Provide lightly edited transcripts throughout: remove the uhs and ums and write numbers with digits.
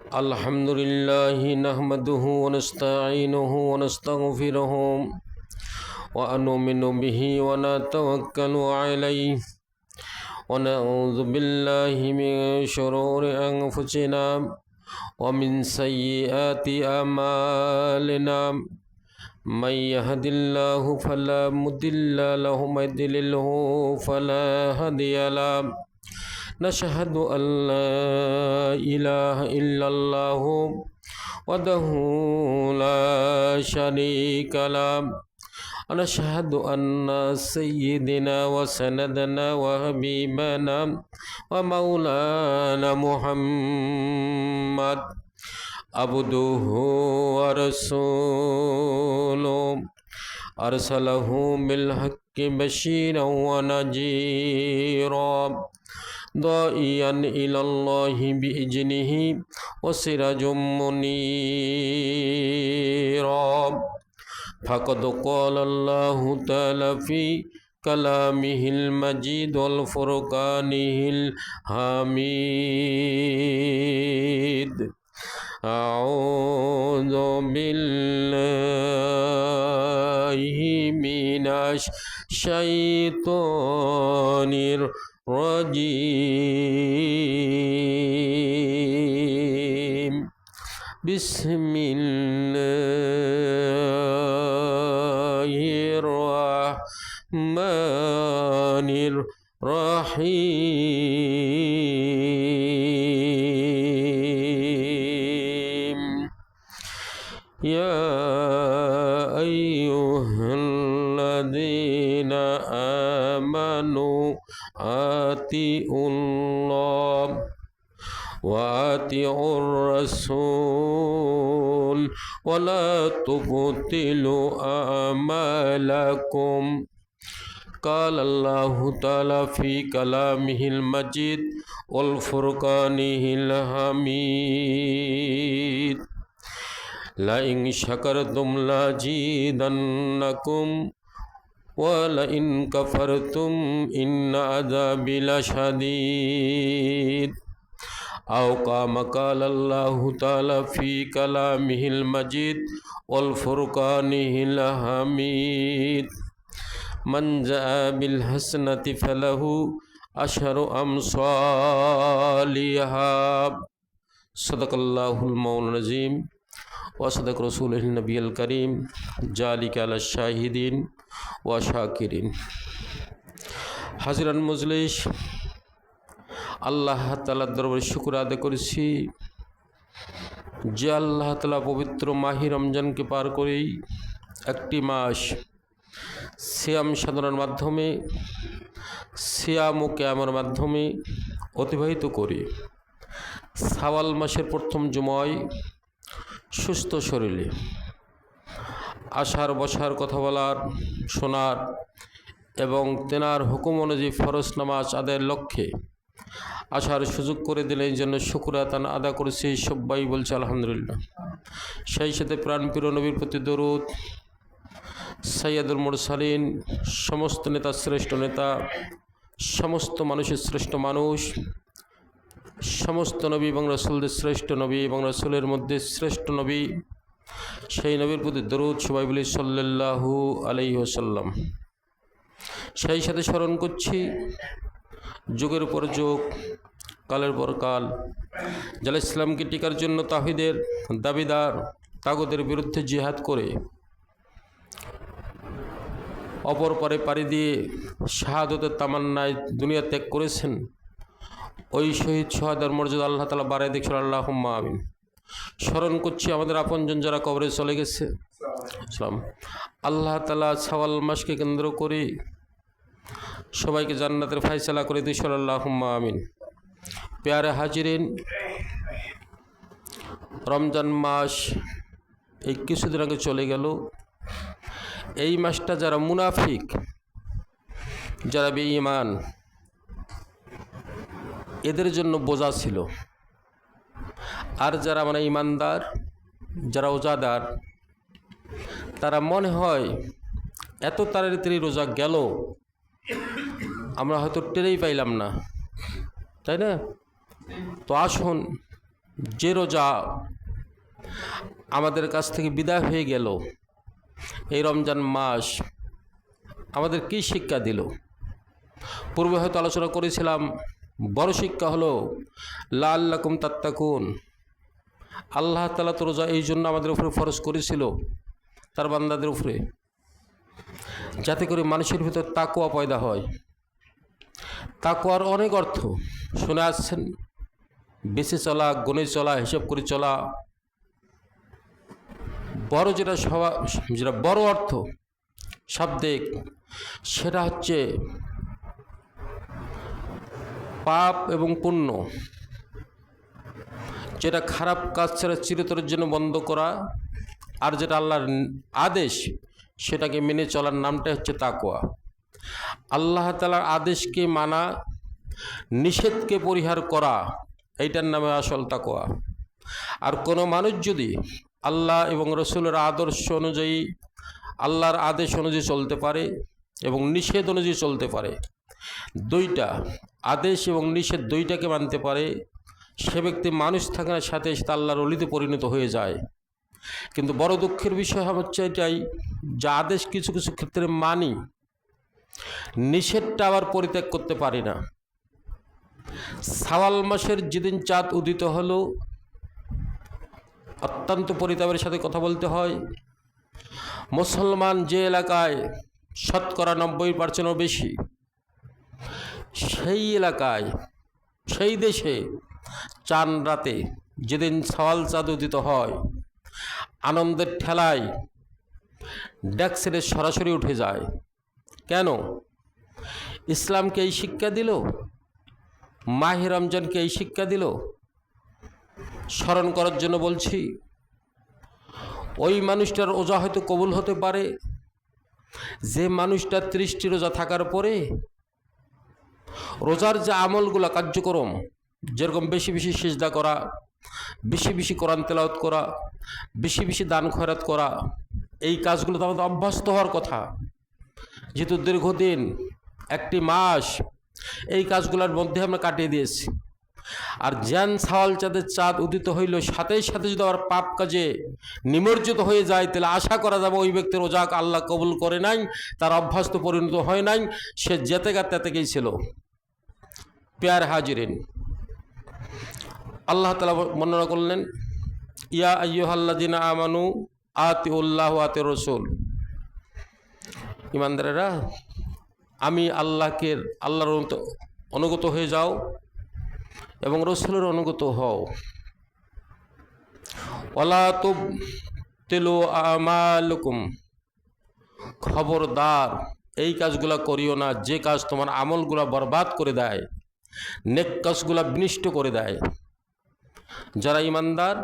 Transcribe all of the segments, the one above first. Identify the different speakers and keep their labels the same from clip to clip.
Speaker 1: الحمد لله نحمده ونستعينه ونستغفره ونؤمن به ونتوكل عليه ونعوذ بالله من شرور أنفسنا ومن سيئات أعمالنا من يهد الله فلا مضل له ومن يضلل فلا هادي له نشهد أن لا إله إلا الله وحده لا شريك له ونشهد أن سيدنا وسندنا وحبيبنا ومولانا محمد عبده ورسوله أرسله بالحق بشيرا ونذيرا داعيا إلى الله بإذنه وسراج منيرا فقد قال الله تعالى في كلامه المجيد والفرقانه الحميد أعوذ بالله من الشيطان الرجيم بسم الله الرحمن الرحيم يا أيها الذين آمنوا آتوا الله وآتوا الرسول ولا تبطلوا أعمالكم قال الله تعالى في كلامه المجيد والفرقانه الحميد لئن شكرتم لأزيدنكم ولئن كفرتم إن عذابي لشديد أو كما قال الله تعالى في كلامه المجيد والفرقانه الحميد من جاء بالحسنة فله أشر أمثالها صدق الله المولى العظيم وصدق رسوله النبي الكريم ذلك على الشاهدين وشاكرين হাজিরান মজলিস আল্লাহ তাআলার দরবারে শুকর আদায় করেছি যে আল্লাহ তাআলা পবিত্র মাহে রমজানকে পার করেই একটি মাস সিয়াম সাধনার মাধ্যমে সিয়াম ও কিয়ামের মাধ্যমে অতিবাহিত করি শাওয়াল মাসের প্রথম জুমায় সুস্থ শরীরে আসার বসার কথা বলার শোনার এবং তেনার হুকুম অনুযায়ী ফরজ নামাজ আদায়ের লক্ষ্যে আসার সুযোগ করে দিলে এই জন্য শুকরিয়া আদা করেছি সবাই বলছে আলহামদুলিল্লাহ। সেই সাথে প্রাণপ্রিয় নবীর প্রতি দরুদ, সাইয়্যিদুল মুরসালিন, সমস্ত নেতা শ্রেষ্ঠ নেতা, সমস্ত মানুষের শ্রেষ্ঠ মানুষ, সমস্ত নবী এবং রাসূলদের শ্রেষ্ঠ নবী এবং রাসূলের মধ্যে শ্রেষ্ঠ নবী, সেই নবীর প্রতি দরুদ সবাই বলি সাল্লাল্লাহু আলাইহি ওয়াসাল্লাম। সেই সাথে স্মরণ করছি যুগের পর যুগ, কালের পর কাল যারা ইসলামকে টিকার জন্য তাওহীদের দাবিদার, তাগুতের বিরুদ্ধে জিহাদ করে অপর পারে পাড়ি দিয়ে শাহাদতের তামান্নায় দুনিয়া ত্যাগ করেছেন, ওই শহীদ সোহাদার মর্যাদা আল্লাহ তাআলা বাড়ায় দেখছেন, আল্লাহুম্মা আমিন। স্মরণ করছি আমাদের আপনজন যারা কবরে চলে গেছে, ইসলাম আল্লাহ তাআলা শাওয়াল মাসকে কেন্দ্র করে সবাইকে জান্নাতের ফয়সালা করে দিয়েছেন, আল্লাহুম্মা আমিন। প্যারে হাজিরিন, রমজান মাস এই কিছুদিন আগে চলে গেল। এই মাসটা যারা মুনাফিক, যারা বেঈমান, এদের জন্য বোঝা ছিল। আর যারা মানে ইমানদার, যারা রোজাদার, তারা মনে হয় এত তাড়াতাড়ি রোজা গেল আমরা হয়তো টেরেই পাইলাম না, তাই না? তো আসুন যে রোজা আমাদের কাছ থেকে বিদায় হয়ে গেল, এই রমজান মাস আমাদের কী শিক্ষা দিল? পূর্বে হয়তো আলোচনা করেছিলাম, বড় শিক্ষা হলো লাআল্লাকুম তাত্তাকুন। আল্লাহ তাআলা তো রোজা এই জন্য আমাদের উপরে ফরজ করেছিল, তার বান্দাদের উপরে, যাতে করে মানুষের ভিতর তাকওয়া পয়দা হয়। তাকওয়ার অনেক অর্থ শুনে আসছেন, বেঁচে চলা, গুণে চলা, হিসাব করে চলা। বড় যেটা বড় অর্থ শাব্দিক, সেটা হচ্ছে পাপ এবং পুণ্য, যেটা খারাপ কাজ ছাড়া চিরতরের জন্য বন্ধ করা, আর যেটা আল্লাহর আদেশ সেটাকে মেনে চলার নামটা হচ্ছে তাকওয়া। আল্লাহ তাআলার আদেশকে মানা, নিষেধকে পরিহার করা, এইটার নামে আসল তাকওয়া। আর কোনো মানুষ যদি আল্লাহ এবং রসুলের আদর্শ অনুযায়ী, আল্লাহর আদেশ অনুযায়ী চলতে পারে এবং নিষেধ অনুযায়ী চলতে পারে, দুইটা আদেশ এবং নিষেধ দুইটাকে মানতে পারে, সে ব্যক্তি মানুষ থাকার সাথে সাথে আল্লাহর ওলিতে পরিণত হয়ে যায়। কিন্তু বড় দুঃখের বিষয় হচ্ছে এটাই, যা আদেশ কিছু কিছু ক্ষেত্রে মানি, নিষেধটা আবার পরিত্যাগ করতে পারি না। শাওয়াল মাসের যেদিন চাঁদ উদিত হলো, অত্যন্ত পরিতাপের সাথে কথা বলতে হয়, মুসলমান যে এলাকায় শতকরা 90% বেশি, সেই এলাকায়, সেই দেশে চাঁদ রাতে যেদিন শাওয়াল চাঁদ উদিত হয়, আনন্দের ঠেলায় ডেক ছেড়ে সরাসরি উঠে যায়। কেন? ইসলামকে এই শিক্ষা দিল, মাহে রমজানকে এই শিক্ষা দিল। স্মরণ করার জন্য বলছি, ওই মানুষটার রোজা হয়তো কবুল হতে পারে যে মানুষটা 30টি রোজা থাকার পরে রোজার যে আমলগুলো, কার্যক্রম, যেরকম বেশি বেশি সিজদা করা, বেশি বেশি কোরআন তেলাওয়াত করা, বেশি বেশি দান খয়রাত করা, এই কাজগুলো তো আমাদের অভ্যস্ত হওয়ার কথা। যেহেতু দীর্ঘদিন, একটি মাস এই কাজগুলোর মধ্যে আমরা কাটিয়ে দিয়েছি। আর জ্যান শাওয়াল চাঁদের চাঁদ উদিত হইল, সাথে সাথে যদি আবার পাপ কাজে নিমজ্জিত হয়ে যায়, তাহলে আশা করা যাবে ওই ব্যক্তির রোজা আল্লাহ কবুল করে নাই, তার অভ্যস্ত পরিণত হয় নাই, সে যেতে গা তেতেকেই ছিল। প্যার হাজিরিন, আল্লাহ তাআলা বর্ণনা করলেন, ইয়া আইয়ুহাল্লাযিনা আমানু আতিউল্লাহ ওয়া আতিউর রাসূল। ইমানদারেরা, আমি আল্লাহর অনুগত হয়ে যাও এবং রসুলের অনুগত হও। ওয়ালা তুবতিলু আমালুকুম, খবরদার এই কাজগুলা করিও না যে কাজ তোমার আমলগুলা বরবাদ করে দেয়, নেক কাজগুলা বিনষ্ট করে দেয়। যারা ইমানদার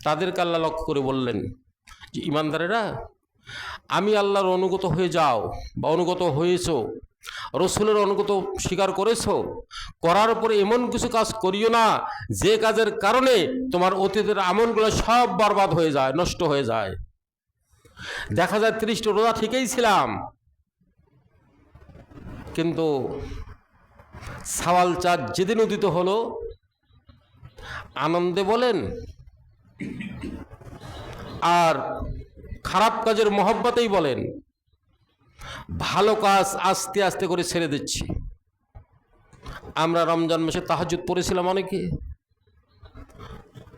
Speaker 1: তাদেরকে আল্লাহ লক্ষ্য করে বললেন যে, ইমানদারেরা, আমি আল্লাহর অনুগত হয়ে যাও বা অনুগত হয়েছো, রসুলের অনুগত স্বীকার করেছো, করার পরে এমন কিছু কাজ করিও না যে কাজের কারণে তোমার অতীতের আমলগুলো সব বরবাদ হয়ে যায়, নষ্ট হয়ে যায়। দেখা যায় 30টা রোজা ঠিকই ছিলাম, কিন্তু শাওয়াল চাঁদ যেদিন উদিত হলো, আনন্দে বলেন আর খারাপ কাজের মহব্বতেই বলেন, ভালো কাজ আস্তে আস্তে করে ছেড়ে দিচ্ছি। আমরা রমজান মাসে তাহাজ্জুদ পড়েছিলাম অনেকে,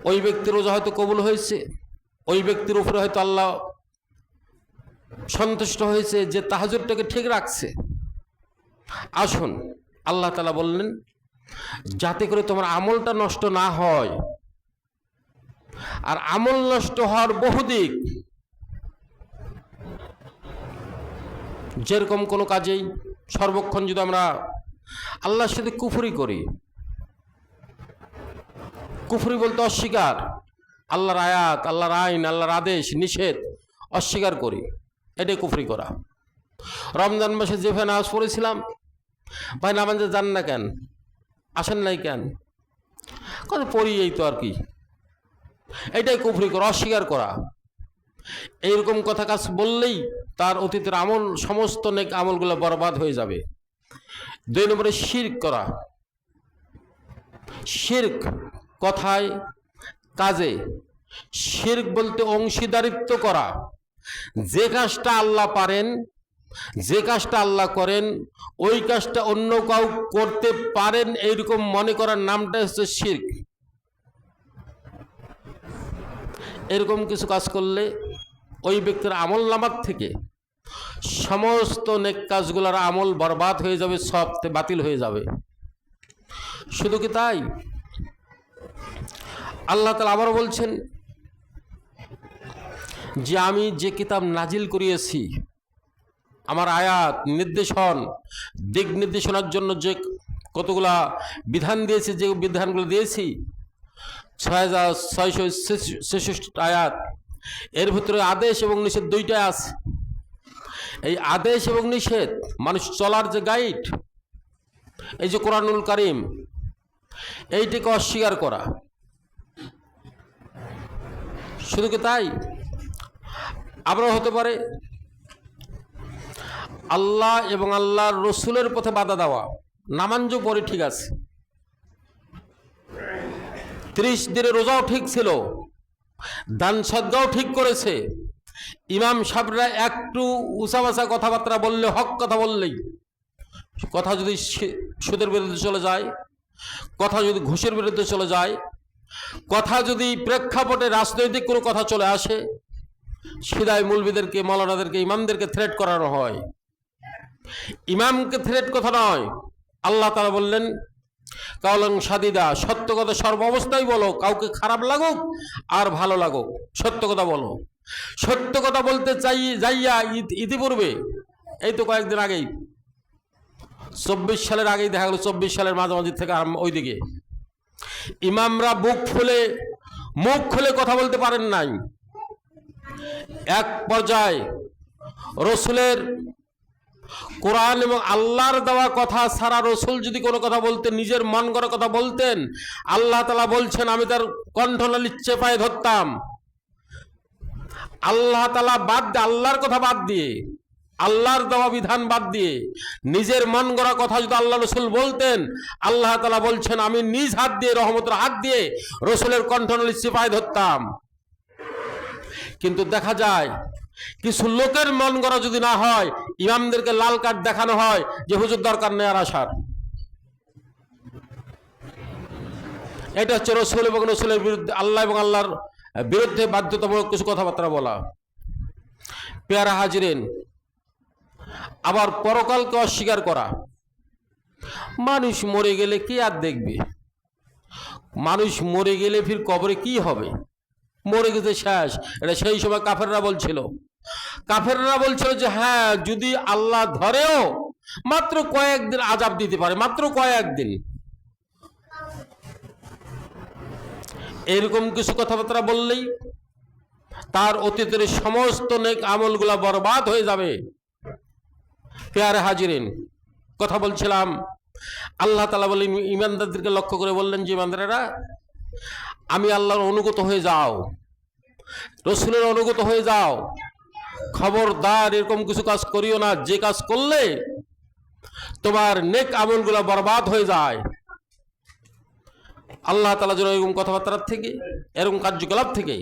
Speaker 1: ওই ব্যক্তির রোজা হয়তো কবুল হয়েছে, ওই ব্যক্তির উপরে হয়তো আল্লাহ সন্তুষ্ট হয়েছে যে তাহাজ্জুদটাকে ঠিক রাখছে। আসুন, আল্লাহ তাআলা বললেন, যাতে করে তোমার আমলটা নষ্ট না হয়। আর আমল নষ্ট হওয়ার বহুদিক, যেরকম কোনো কাজেই সর্বক্ষণ যদি আমরা আল্লাহর সাথে কুফরি করি, কুফরি বলতে অস্বীকার, আল্লাহর আয়াত, আল্লাহর আইন, আল্লাহর আদেশ নিষেধ অস্বীকার করি, এটাই কুফরি করা। রমজান মাসে যে ভাই নামাজ পড়েছিলাম, ভাই নামাজে যান না কেন, আসেন নাই কেন, কথা পড়ি এই তো আর কি, এটাই কুফরি করা, অস্বীকার করা। এইরকম কথা কাজ বললেই তার অতীতের আমল, সমস্ত নেক আমলগুলো বরবাদ হয়ে যাবে। 2 নম্বরে শিরক করা। শিরক কথায়, কাজে। শিরক বলতে অংশীদারিত্ব করা। যে কাজটা আল্লাহ পারেন, যে কাজটা আল্লাহ করেন, ওই কাজটা অন্য কাউ করতে পারেন এইরকম মনে করার নামটা হচ্ছে শিরক। এরকম কিছু কাজ করলে ওই ব্যক্তির আমল নামার থেকে সমস্ত নেক কাজগুলোর আমল বরবাদ হয়ে যাবে, সব বাতিল হয়ে যাবে। শুধু কি তাই, আল্লাহ তাআলা আবার বলছেন যে আমি যে কিতাব নাজিল করিয়েছি, আমার আয়াত নির্দেশন, দিক নির্দেশনার জন্য যে কতগুলা বিধান দিয়েছি, যে বিধানগুলো দিয়েছি 6666 আয়াত, এর ভিতরে আদেশ এবং নিষেধ দুইটাই আছে। এই আদেশ এবং নিষেধ মানুষ চলার যে গাইড, এই যে কোরআনুল কারীম, এইটিকে অস্বীকার করা। শুধু কি তাই, আবার হতে পারে আল্লাহ এবং আল্লাহর রসুলের পথে বাধা দেওয়া। নামাজ পড়ে ঠিক আছে, 30 দিনের রোজাও ঠিক ছিল, দান সদকাও ঠিক করেছে, ইমাম সাহেবরা একটু উঁচাবাসা কথাবার্তা বললে, হক কথা বললেই, কথা যদি সুদের বিরুদ্ধে চলে যায়, কথা যদি ঘুষের বিরুদ্ধে চলে যায়, কথা যদি প্রেক্ষাপটে রাজনৈতিক কোনো কথা চলে আসে, সিদায় মৌলবীদেরকে, মৌলানাদেরকে, ইমামদেরকে থ্রেট করানো হয়। ইমামকে থ্রেট কথা নয়, আল্লাহ তাআলা বললেন কাওলান সাদিদা, সত্য কথা সর্ব অবস্থায় বলো, কাউকে খারাপ লাগুক আর ভালো লাগুক, সত্য কথা বলো। সত্য কথা বলতে চাই যাইয়া ইতিপূর্বে এই তো কয়েকদিন আগেই, 24 সালের আগেই দেখা গেল, 24 সালের মাঝামাঝি থেকে ওইদিকে ইমামরা মুখ খুলে কথা বলতে পারেন নাই। এক পর্যায়ে রসুলের কোরআন এবং আল্লাহর দেওয়া কথা ছাড়া রসুল যদি কোনো কথা বলতেন, নিজের মন গড়া কথা বলতেন, আল্লাহ তাআলা বলছেন আমি তার কণ্ঠনালী চেপায় ধরতাম। আল্লাহ তাআলা বাদ দিয়ে, আল্লাহর কথা বাদ দিয়ে, আল্লাহর দেওয়া বিধান বাদ দিয়ে নিজের মন গড়া কথা যদি আল্লাহ রসুল বলতেন, আল্লাহ তাআলা বলছেন আমি নিজ হাত দিয়ে, রহমতের হাত দিয়ে রসুলের কণ্ঠনালী চেপায় ধরতাম। কিন্তু দেখা যায় কিছু লোকের মন গড়া যদি না হয়, ইমামদেরকে লাল কার্ড দেখানো হয় যে হুজুর দরকার নেই আর আসার। এটা হচ্ছে রসুল এবং রসুলের বিরুদ্ধে, আল্লাহ এবং আল্লাহর বিরুদ্ধে বাধ্যতামূলক কিছু কথাবার্তা বলা। পেয়ারা হাজিরেন, আবার পরকালকে অস্বীকার করা। মানুষ মরে গেলে কি আর দেখবে? মানুষ মরে গেলে ফির কবরে কি হবে? মরে গেছে শেষ। এটা সেই সময় কাফেররা বলছিল যে হ্যাঁ, যদি আল্লাহ ধরেও মাত্র কয়েকদিন আযাব দিতে পারে, মাত্র কয়েকদিন। এরকম কিছু কথাবার্তা বললেই তার অতীতের সমস্ত নেক আমলগুলা বরবাদ হয়ে যাবে। পেয়ারে হাজিরিন, কথা বলছিলাম, আল্লাহ তাআলা বলেন ইমানদারদেরকে লক্ষ্য করে বললেন যে ইমানদারেরা, আমি আল্লাহর অনুগত হয়ে যাও, রসুলের অনুগত হয়ে যাও, খবরদার এরকম কিছু কাজ করিও না যে কাজ করলে তোমার নেক আমলগুলো বরবাদ হয়ে যায়। আল্লাহ তাআলা যেন এরকম কথাবার্তার থেকে, এরকম কার্যকলাপ থেকে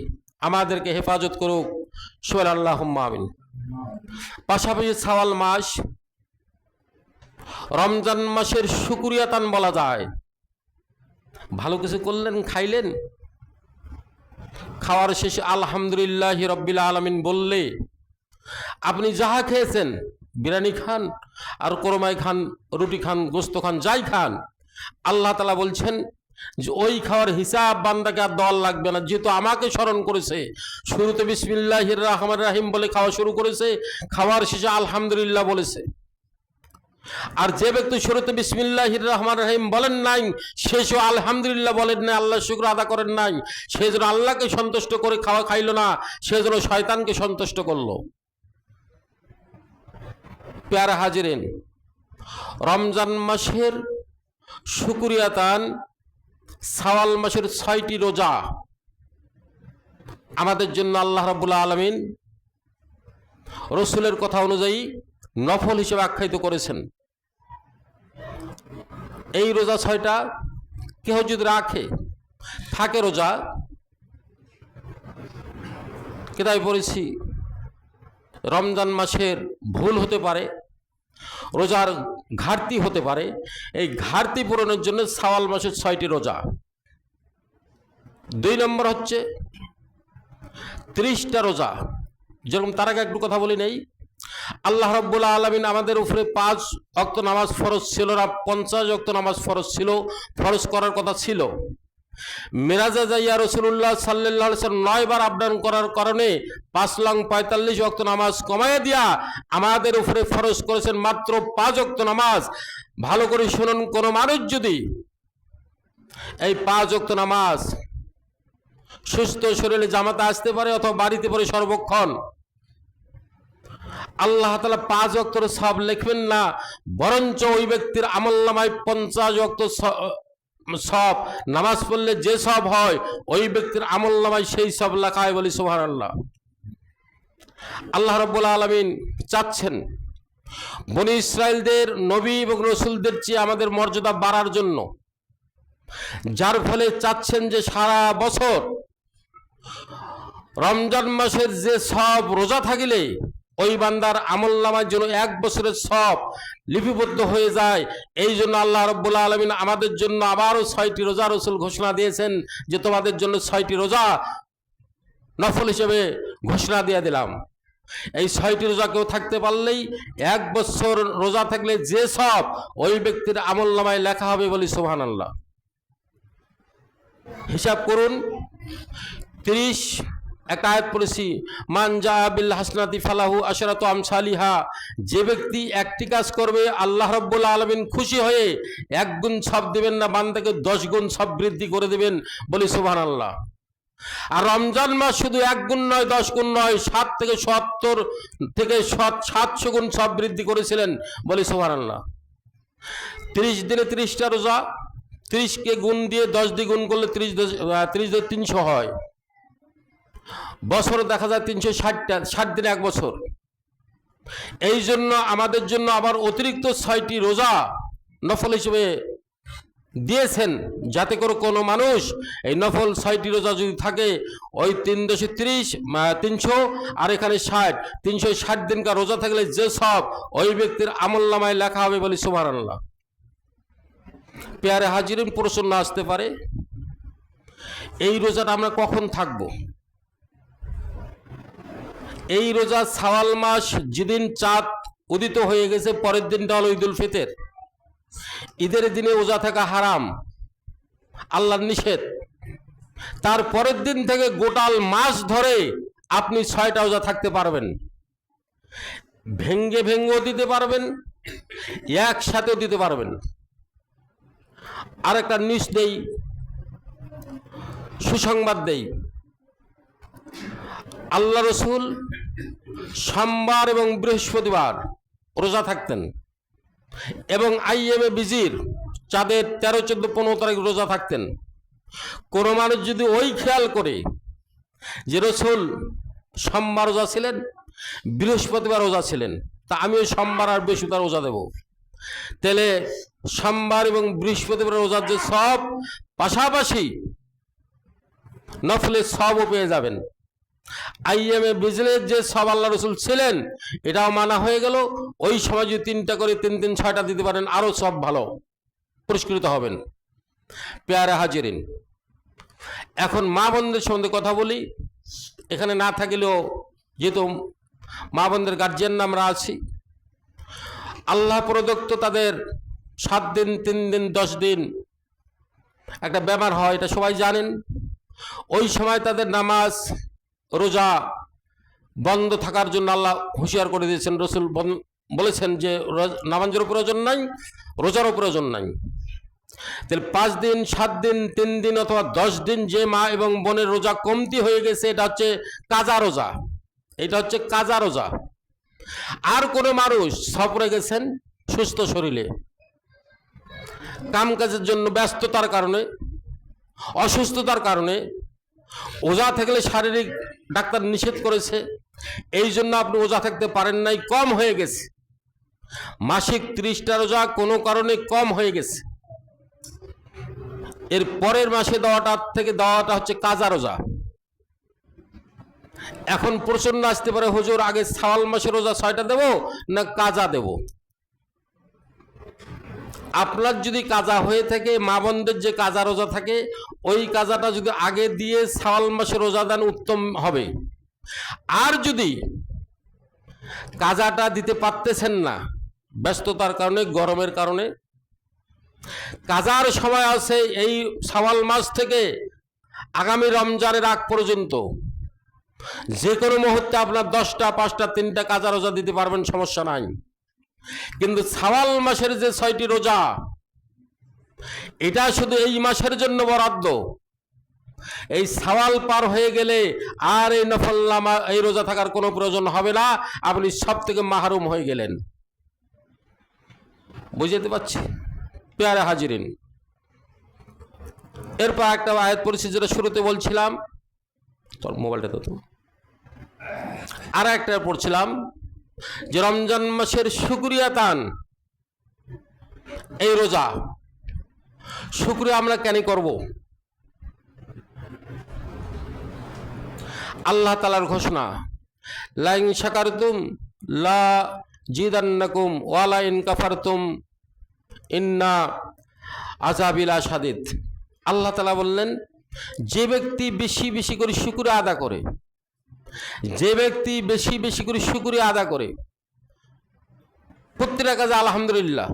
Speaker 1: আমাদেরকে হেফাজত করুক। সবাই আল্লাহুম্মা আমিন। পাশাপাশি শাওয়াল মাস, রমজান মাসের শুকরিয়াতান বলা যায়। ভালো কিছু করলেন, খাইলেন, খাওয়ার শেষে আলহামদুলিল্লাহি রাব্বিল আলামিন বললে আপনি যাহা খেয়েছেন, বিরিয়ানি খান আর কোরমাই খান, রুটি খান, গোস্ত খান, যাই খান, আল্লাহ তাআলা বলছেন যে ওই খাওয়ার হিসাব বান্দাকে আর দেওয়ার লাগবে না, যেহেতু আমাকে স্মরণ করেছে। শুরুতে বিসমিল্লাহির রহমানির রহিম বলে খাওয়া শুরু করেছে, খাওয়ার শেষে আলহামদুলিল্লাহ বলেছে। আর যে ব্যক্তি শুরুতে বিসমিল্লাহির রহমানির রহিম বলেন নাই, শেষও আলহামদুলিল্লাহ বলেন নাই, আল্লাহর শুকর আদা করেন নাই, সে যেন আল্লাহকে সন্তুষ্ট করে খাওয়া খাইল না, সে যেন শয়তানকে সন্তুষ্ট করলো। পেয়ারা হাজিরিন, রমজান মাসের শুকরিয়াতান, শাওয়াল মাসের 6টি রোজা আমাদের জন্য আল্লাহ রাব্বুল আলামিন রসুলের কথা অনুযায়ী নফল হিসেবে আখ্যায়িত করেছেন। এই রোজা 6টা কেহ যদি রাখে, থাকে রোজা, কেতাবে পড়েছি রমজান মাসের ভুল হতে পারে, রোজার ঘাটতি হতে পারে। এই ঘাটতি পূরণের জন্য শাওয়াল মাসের 6টি রোজা। 2 নম্বর হচ্ছে 30টা রোজা। যেরকম তার আগে একটু কথা বলি নেই, আল্লাহ রাব্বুল আলামিন আমাদের উপরে 5 ওয়াক্ত নামাজ ফরজ ছিল না, 50 ওয়াক্ত নামাজ ফরজ ছিল, ফরজ করার কথা ছিল। মিরাজে যাইয়া রাসূলুল্লাহ সাল্লাল্লাহু আলাইহি ওয়াসাল্লাম 9 বার আপডাউন করার কারণে 5,45 ওয়াক্ত নামাজ কমায় দিয়া আমাদের উপরে ফরজ করেছেন মাত্র 5 ওয়াক্ত নামাজ। ভালো করে শুনুন, কোন মানুষ যদি এই 5 ওয়াক্ত নামাজ সুস্থ শরীরে জামাতে আসতে পারে অথবা বাড়িতে পড়ে সর্বক্ষণ, আল্লাহ তাআলা 5 ওয়াক্তের সওয়াব লিখবেন না, বরঞ্চ ওই ব্যক্তির আমলনামায় 50 ওয়াক্ত সওয়াব, নামাজ পড়লে যে সওয়াব হয় ওই ব্যক্তির আমলনামায় সেই সওয়াব লেখা হয়। বলি সুবহানাল্লাহ। আল্লাহ রাব্বুল আলামিন চাচ্ছেন বনি ইসরাইলদের নবী এবং রাসূলদের চেয়ে আমাদের মর্যাদা বাড়ার জন্য, যার ফলে চাচ্ছেন যে সারা বছর রমজান মাসের যে সব রোজা থাকিলে ওই বান্দার আমলনামার জন্য 1 বছরের সব লিপিবদ্ধ হয়ে যায়। এই জন্য আল্লাহ রাব্বুল আলামিন আমাদের জন্য আবারও 6টি রোজা রাসূল ঘোষণা দিয়েছেন যে তোমাদের জন্য 6টি রোজা নফল হিসেবে ঘোষণা দিয়ে দিলাম। এই 6টি রোজা কেউ থাকতে পারলেই 1 বছর রোজা থাকলে যে সব ওই ব্যক্তির আমলনামায় লেখা হবে। বলি সুবহানাল্লাহ। হিসাব করুন, 30 একটা আয়াত পড়েছি, মান জা বিল হাসনাতি ফালাহু আশরাতু আমসালিহা। যে ব্যক্তি একটি কাজ করবে আল্লাহ রাব্বুল আলামিন খুশি হয়ে 1 গুণ সব দিবেন না, বান্দাকে 10 গুণ সব বৃদ্ধি করে দিবেন। বলি সুবহানাল্লাহ। আর রমজান মাস শুধু 1 গুণ নয়, 10 গুণ নয়, 7 থেকে 70 থেকে 700 গুণ সব বৃদ্ধি করেছিলেন। বলি সুবহানাল্লাহ। 30 দিনে 30টা রোজা, 30 কে গুণ দিয়ে 10 দিয়ে গুণ করলে 30 300 হয়। বছর দেখা যায় 360 দিনে 1 বছর। এই জন্য আমাদের জন্য আবার অতিরিক্ত 6টি রোজা নফল হিসেবে দিয়েছেন, যাতে করে কোনো মানুষ এই নফল 6টি রোজা যদি থাকে ওই 300 আর এখানে 60, 360 দিনকার রোজা থাকলে যে সব ওই ব্যক্তির আমলনামায় লেখা হবে। বলি সুবহানাল্লাহ। পেয়ারে হাজিরিন, প্রশ্ন আসতে পারে এই রোজাটা আমরা কখন থাকবো? এই রোজা শাওয়াল মাস যেদিন চাঁদ উদিত হয়ে গেছে পরের দিনটা হলো ঈদুল ফিতর। ঈদের দিনে রোজা থাকা হারাম, আল্লাহর নিষেধ। তার পরের দিন থেকে গোটাল মাস ধরে আপনি 6টা রোজা থাকতে পারবেন। ভেঙ্গে ভেঙ্গেও দিতে পারবেন, একসাথেও দিতে পারবেন। আর একটা নিউজ দেই, সুসংবাদ দেই, আল্লাহ রসুল সোমবার এবং বৃহস্পতিবার রোজা থাকতেন এবং আইএমএ বিজির চাঁদের 13, 14, 15 তারিখ রোজা থাকতেন। কোনো মানুষ যদি ওই খেয়াল করে যে রসুল সোমবার রোজা ছিলেন, বৃহস্পতিবার রোজা ছিলেন, তা আমিও সোমবার আর বৃহস্পতিবার রোজা দেব, তাহলে সোমবার এবং বৃহস্পতিবার রোজার যে সব পাশাপাশি নফলের সবও পেয়ে যাবেন। আইএমএ বিজনেস যে সব আল্লাহ রসুল ছিলেন এটাও মানা হয়ে গেল। ওই সময় যদি 3টা করে 3 6টা দিতে পারেন আরো সব ভালো পুরস্কৃত হবেন। পেয়ারে হাজিরিন, এখন মা বোনদের সম্বন্ধে কথা বলি। এখানে না থাকলেও যেহেতু মা বোনদের গার্জিয়ান আমরা আছি, আল্লাহ প্রদত্ত তাদের 7 দিন, 3 দিন, 10 দিন একটা বেমার হয়, এটা সবাই জানেন। ওই সময় তাদের নামাজ রোজা বন্ধ থাকার জন্য আল্লাহ হুঁশিয়ার করে দিয়েছেন। রসুল বলেছেন যে নামাজেরও প্রয়োজন নাই, রোজারও প্রয়োজন নাই। তাহলে 5 দিন, 7 দিন, 3 দিন অথবা 10 দিন যে মা এবং বোনের রোজা কমতি হয়ে গেছে এটা হচ্ছে কাজা রোজা। এটা হচ্ছে কাজা রোজা। আর কোনো মানুষ সফরে গেছেন সুস্থ শরীরে, কামকাজের জন্য ব্যস্ততার কারণে, অসুস্থতার কারণে ওজা থাকলে শারীরিক ডাক্তার নিষেধ করেছে, এই জন্য আপনি ওজা থাকতে পারেন নাই, কম হয়ে গেছে, মাসিক 30টা রোজা কোনো কারণে কম হয়ে গেছে, এর পরের মাসে দেওয়াটা হচ্ছে কাজা রোজা। এখন প্রশ্ন আসতে পারে, হুজুর আগে শাওয়াল মাসের রোজা 6টা দেব না কাজা দেব? আপনার যদি কাজা হয়ে থাকে, মা বোনদের যে কাজা রোজা থাকে, ওই কাজাটা যদি আগে দিয়ে শাওয়াল মাসে রোজা দেন উত্তম হবে। আর যদি কাজাটা দিতে পারতেছেন না, ব্যস্ততার কারণে, গরমের কারণে, কাজার সময় আছে এই শাওয়াল মাস থেকে আগামী রমজানের আগ পর্যন্ত, যে কোনো মুহূর্তে আপনার 10টা, 5টা, 3টা কাজা রোজা দিতে পারবেন, সমস্যা নাই। কিন্তু শাওয়াল মাসের যে 6টি রোজা, এটা শুধু এই মাসের জন্য বরাদ্দ। এই শাওয়াল পার হয়ে গেলে আর এই নফল নামা, এই রোজা থাকার কোনো প্রয়োজন হবে না, আপনি সব থেকে মাহরুম হয়ে গেলেন। বুঝতে পারছি প্যারা হাজিরিন? এরপর একটা আয়াত পড়েছি, যেটা শুরুতে বলছিলাম, তোর মোবাইলটা তো আর একটা পড়ছিলাম, যে রমজান মাসের শুকরিয়া তান এই রোজা। শুকরিয়া আমরা কেন করব? আল্লাহ তাআলার ঘোষণা, লা ইন শাকারতুম লা জিদান্নাকুম ওয়া লা ইন কাফারতুম ইন্না আযাবি লাশাদীদ। আল্লাহ তাআলা বললেন, যে ব্যক্তি বেশি বেশি করে শুকরিয়া আদা করে, যে ব্যক্তি বেশি বেশি করে শুকরিয়া আদা করে, প্রত্যেকটা কাজে আলহামদুলিল্লাহ,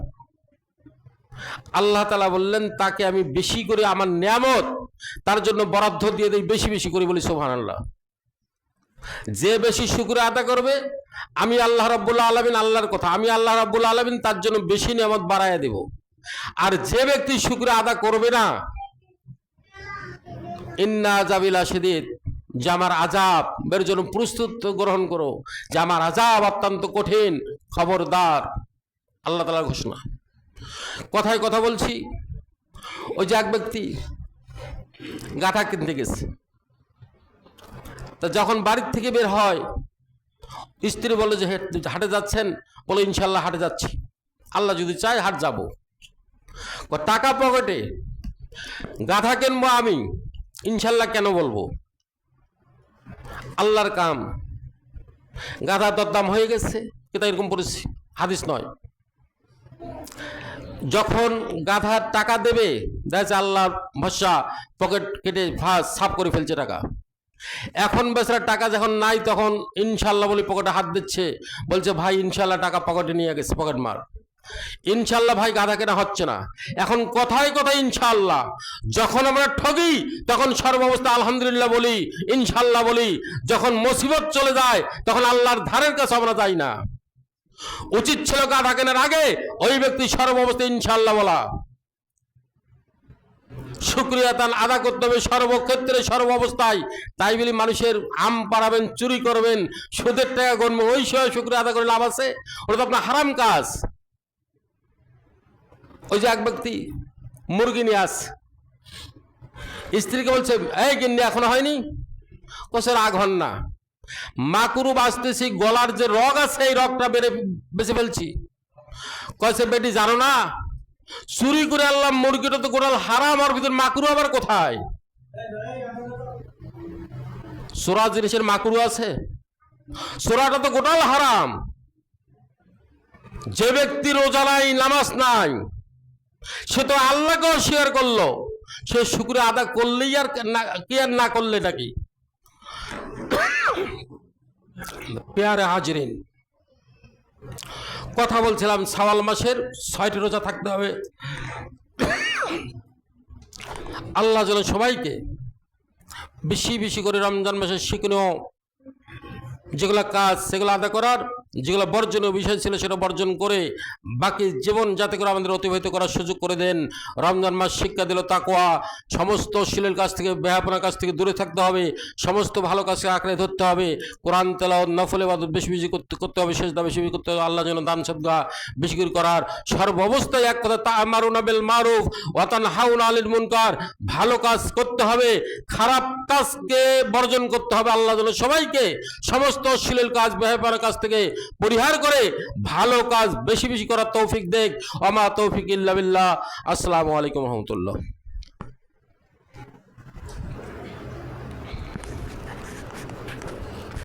Speaker 1: আল্লাহ তাআলা বললেন তাকে আমি বেশি করে আমার নিয়ামত তার জন্য বরাদ্দ দিয়ে দেই, বেশি বেশি করে। বলি সুবহানাল্লাহ। যে বেশি শুকরিয়া আদা করবে, আমি আল্লাহ রাব্বুল আলামিন, আল্লাহর কথা, আমি আল্লাহ রাব্বুল আলামিন তার জন্য বেশি নিয়ামত বাড়াইয়া দেব। আর যে ব্যক্তি শুকরিয়া আদা করবে না, ইন্না আযাবি লাশাদীদ, যে আমার আযাব এর জন্য প্রস্তুত গ্রহণ করো, যে আমার আযাব অত্যন্ত কঠিন, খবরদার। আল্লাহ তাআলার ঘোষণা। কথায় কথা বলছি, ওই যে এক ব্যক্তি গাধা কিনতে গেছে, তা যখন বাড়ির থেকে বের হয়, স্ত্রী বলে যে হাটে যাচ্ছেন? বলে ইনশাল্লাহ হাটে যাচ্ছি, আল্লাহ যদি চায় হাট যাব। টাকা পকেটে, গাধা কিনবো আমি, ইনশাল্লাহ কেন বলবো? আল্লাহর কাম। গাধা দরদাম হয়ে গেছে, কিন্তু এরকম পড়েছি, হাদিস নয়। যখন গাধার টাকা দেবে, দেখছে আল্লাহ ভরসা, পকেট কেটে সাফ করে ফেলছে টাকা। এখন বেচারা টাকা যখন নাই, তখন ইনশাল্লাহ বলে পকেটে হাত দিচ্ছে, বলছে ভাই ইনশাল্লাহ টাকা পকেটে নিয়ে গেছে, পকেট মার। ইনশাল্লাহ ভাই গাধা কেনা হচ্ছে না। এখন কথায় কথায় ইনশাল্লাহ। যখন আমরা ঠগি তখন সর্বাবস্থা আলহামদুলিল্লাহ বলি, ইনশাল্লাহ বলি। যখন মুসিবত চলে যায় তখন আল্লাহর ধারের কাছে আমরা যাই না। উচিত ছিল গাধা কেনার আগে ওই ব্যক্তি সর্বাবস্থায় ইনশাল্লাহ বলা। শুকরিয়া তান আদা করতে হবে সর্বক্ষেত্রে, সর্বাবস্থায়। তাই বলি মানুষের আম পাড়াবেন, চুরি করবেন, সুদের টাকা গণবেন, ওই সময় শুকরিয়া আদা করে লাভ আছে? ওটা তো আপনার হারাম কাজ। ওই যে এক ব্যক্তি মুরগি নিয়ে আস, স্ত্রীকে বলছে এই গিন্নি এখনো হয়নি, কোসের আগ হন না, মাকুরু বাঁচতেছি, গলার যে রগ আছে এই রগটা বেঁচে ফেলছি। কয়েছে বেটি জানো না, চুরি করে আনলাম মুরগিটা তো গোড়াল হারাম, আর ভিতর মাকুরু আবার কোথায়? সোরা জিনিসের মাকুরু আছে? সোরাটা তো গোটাল হারাম। যে ব্যক্তি রোজা নাই, নামাজ নাই, সে তো আল্লাহকে অস্বীকার করলো। সে শুকরিয়া আদা করলেই আর কি, আর না করলে নাকি? প্যারে হাজিরিন, কথা বলছিলাম শাওয়াল মাসের 6টি রোজা থাকতে হবে। আল্লাহ যেন সবাইকে বেশি বেশি করে রমজান মাসের শিক্ষণীয় যেগুলো কাজ সেগুলো আদা করার, যেগুলো বর্জনীয় বিষয় ছিল সেটা বর্জন করে বাকি জীবন যাতে করে আমাদের অতিবাহিত করার সুযোগ করে দেন। রমজান মাস শিক্ষা দিল তাকওয়া, সমস্ত শিলের কাছ থেকে, বেহাপনার কাছ থেকে দূরে থাকতে হবে, সমস্ত ভালো কাজকে আঁকড়ে ধরতে হবে, কোরআন তেলাওয়াত, নফল ইবাদত বেশি বেশি করতে হবে, সেজদা বেশি বেশি করতে হবে, আল্লাহ যেন দান সদকা বেশি করে করার। সর্বাবস্থায় এক কথা, তা'মারুনা বিল মারুফ ওয়া তানহাউনা আনিল মুনকার, ভালো কাজ করতে হবে, খারাপ কাজকে বর্জন করতে হবে। আল্লাহ যেন সবাইকে সমস্ত অশ্লীল কাজ, বেহাপনার কাছ থেকে পরিহার করে ভালো কাজ বেশি বেশি করার তৌফিক দেখ। ওয়া মা তৌফিক ইল্লা বিল্লাহ। আসসালামু আলাইকুম ওয়া রাহমাতুল্লাহ।